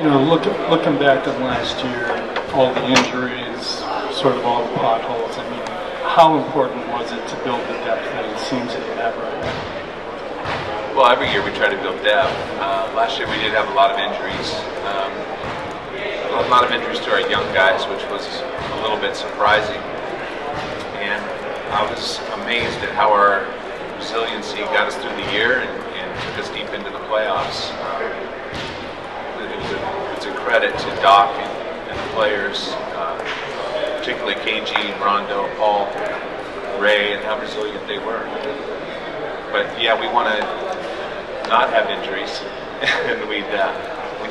Looking back on last year, all the injuries, sort of all the potholes, I mean, how important was it to build the depth that it seems that you have right now? Well, every year we try to build depth. Last year we did have a lot of injuries. A lot of injuries to our young guys, which was a little bit surprising. And I was amazed at how our resiliency got us through the year and took us deep into the playoffs. It's a credit to Doc and the players, particularly KG, Rondo, Paul, Ray, and how resilient they were. But yeah, we want to not have injuries, and we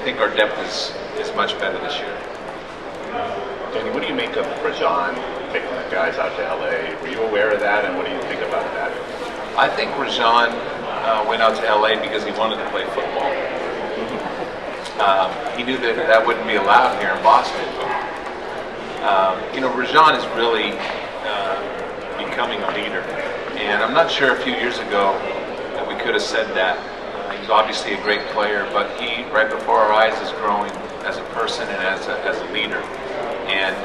think our depth is much better this year. Danny, what do you make of Rajon taking the guys out to LA? Were you aware of that, and what do you think about that? I think Rajon went out to LA because he wanted to play football. He knew that wouldn't be allowed here in Boston. Rajon is really becoming a leader, and I'm not sure a few years ago that we could have said that. He's obviously a great player, but he, right before our eyes, is growing as a person and as a leader. And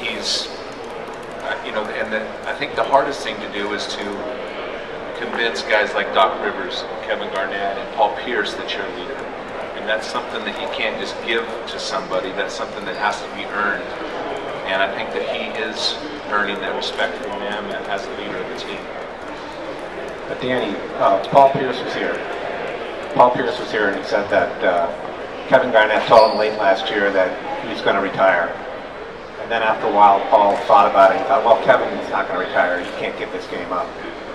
he's, I think the hardest thing to do is to convince guys like Doc Rivers, Kevin Garnett, and Paul Pierce that you're a leader. And that's something that you can't just give to somebody. That's something that has to be earned. And I think that he is earning that respect from them as a leader of the team. But Danny, Paul Pierce was here. Paul Pierce was here, and he said that Kevin Garnett told him late last year that he was going to retire. And then after a while, Paul thought about it. He thought, well, Kevin's not going to retire. He can't give this game up.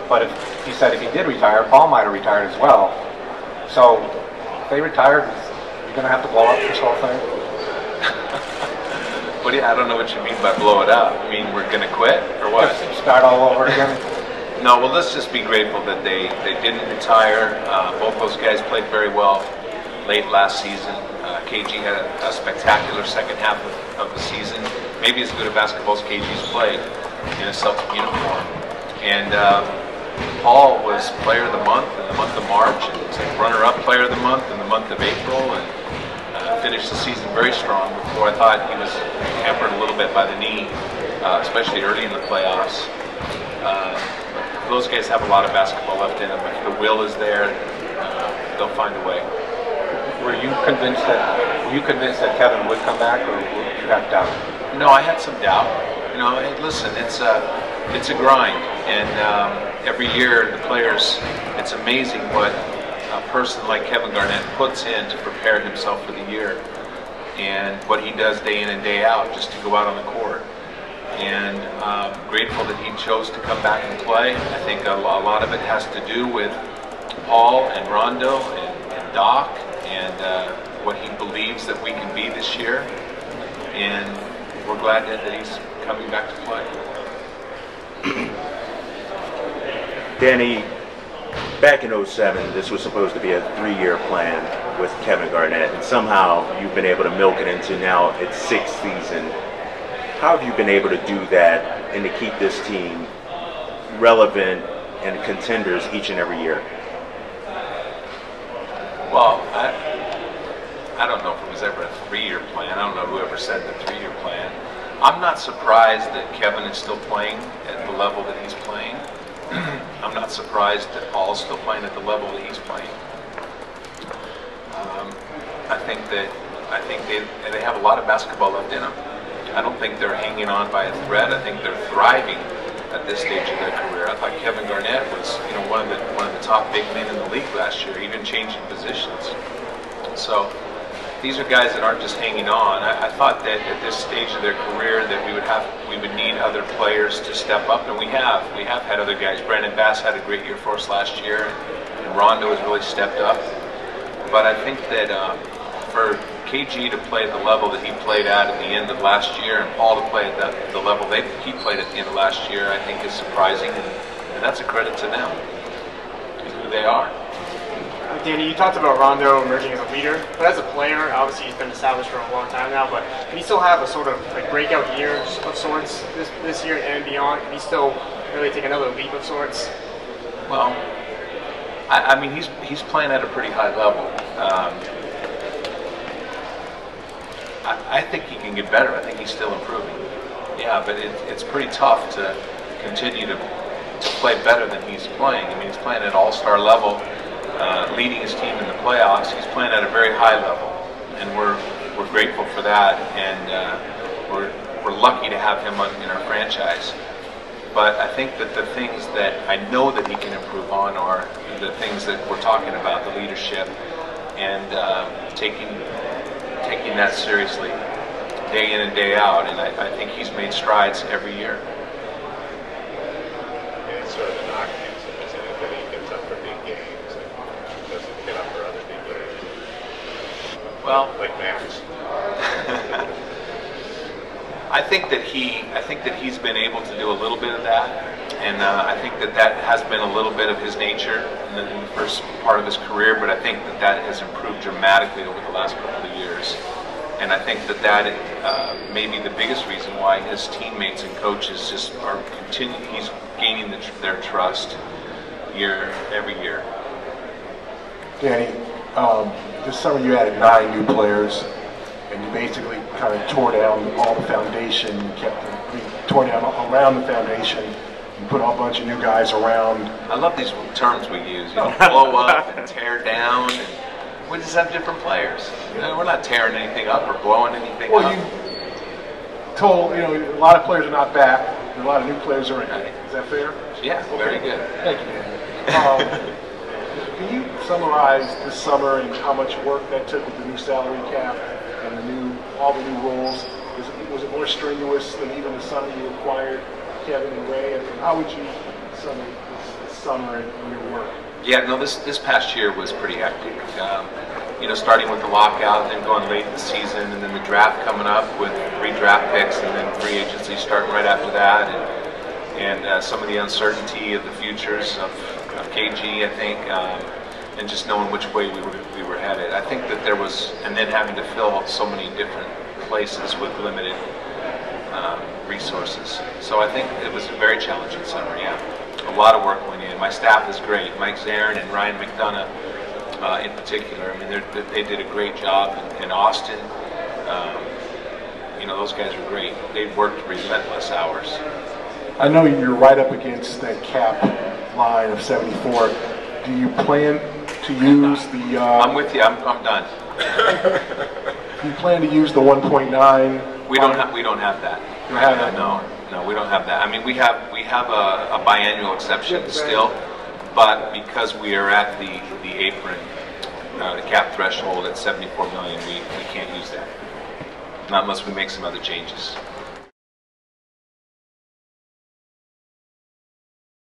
But he said if he did retire, Paul might have retired as well. So if they retired, you're going to have to blow up this whole thing? I don't know what you mean by blow it up. I mean, we're going to quit, or what? Start all over again? No, well, let's just be grateful that they didn't retire. Both those guys played very well late last season. KG had a spectacular second half of the season, maybe as good a basketball as KG's played in a Celtic uniform. And Paul was player of the month in the month of March, and runner-up player of the month in the month of April, and finished the season very strong before I thought he was hampered a little bit by the knee, especially early in the playoffs. Those guys have a lot of basketball left in them. If the will is there, they'll find a way. Were you convinced that Kevin would come back, or did you have doubt? No, I had some doubt. Hey, listen, it's a grind, and every year the players. It's amazing what a person like Kevin Garnett puts in to prepare himself for the year, and what he does day in and day out just to go out on the court. And grateful that he chose to come back and play. I think a lot of it has to do with Paul and Rondo and Doc and what he believes that we can be this year. And we're glad that he's coming back to play. Danny, back in '07, this was supposed to be a 3-year plan with Kevin Garnett, and somehow you've been able to milk it into now its 6th season. How have you been able to do that and to keep this team relevant and contenders each and every year? Well, I don't know if it was ever a 3-year plan. I don't know who ever said the 3-year plan. I'm not surprised that Kevin is still playing at the level that he's playing. I'm not surprised that Paul's still playing at the level that he's playing. I think they have a lot of basketball left in them. I don't think they're hanging on by a thread. I think they're thriving at this stage of their career. I thought Kevin Garnett was, one of the top big men in the league last year, even changing positions. So these are guys that aren't just hanging on. I thought that at this stage of their career that we would need other players to step up, and we have. We have had other guys. Brandon Bass had a great year for us last year, and Rondo has really stepped up. But I think that for KG to play at the level that he played at the end of last year, and Paul to play at the level he played at the end of last year, I think is surprising, and that's a credit to them, to who they are. Danny, you talked about Rondo emerging as a leader, but as a player, obviously he's been established for a long time now, but can he still have a sort of breakout year of sorts this year and beyond? Can he still really take another leap of sorts? Well, I mean, he's playing at a pretty high level. I think he can get better. I think he's still improving. Yeah, but it's pretty tough to continue to play better than he's playing. I mean, he's playing at all-star level, leading his team in the playoffs. He's playing at a very high level, and we're grateful for that, and we're lucky to have him in our franchise. But I think that the things that I know that he can improve on are the things that we're talking about, the leadership, and taking that seriously day in and day out. And I think he's made strides every year. And it's sort of the knock against him, isn't it, that he gets up for big games and doesn't get up for other big games? Well, like Max. I think that he's been able to do a little bit of that, and I think that has been a little bit of his nature in the first part of his career. But I think that has improved dramatically over the last couple of years, and I think that may be the biggest reason why his teammates and coaches just are continuing. He's gaining their trust every year. Danny, this summer you added 9 new players. And you basically kind of tore down all the foundation. You tore down around the foundation. You put a whole bunch of new guys around. I love these terms we use. You know, blow up and tear down. And we just have different players. You know, we're not tearing anything up or blowing anything up. Well, you told a lot of players are not back. A lot of new players are in. Is that fair? Yeah, okay. Very good. Thank you, Danny. Can you summarize this summer and how much work that took with the new salary cap? And all the new roles, was it more strenuous than even the summer you acquired Kevin and Ray? And how would you sum this summer and your work? Yeah, no, this past year was pretty hectic. Starting with the lockout, and then going late in the season, and then the draft coming up with 3 draft picks, and then free agency starting right after that, and some of the uncertainty of the futures of KG, I think. And just knowing which way we were headed. I think that there was, and then having to fill so many different places with limited resources. So I think it was a very challenging summer, yeah. A lot of work went in. My staff is great. Mike Zarin and Ryan McDonough in particular. I mean, they did a great job in Austin. Those guys were great. They worked relentless hours. I know you're right up against that cap line of 74. Do you plan to use the... I'm with you. I'm done. You plan to use the 1.9? We don't have that. You don't have that? No, we don't have that. I mean, we have a biannual exception still, but because we are at the apron, the cap threshold at $74 million, we can't use that. Not unless we make some other changes.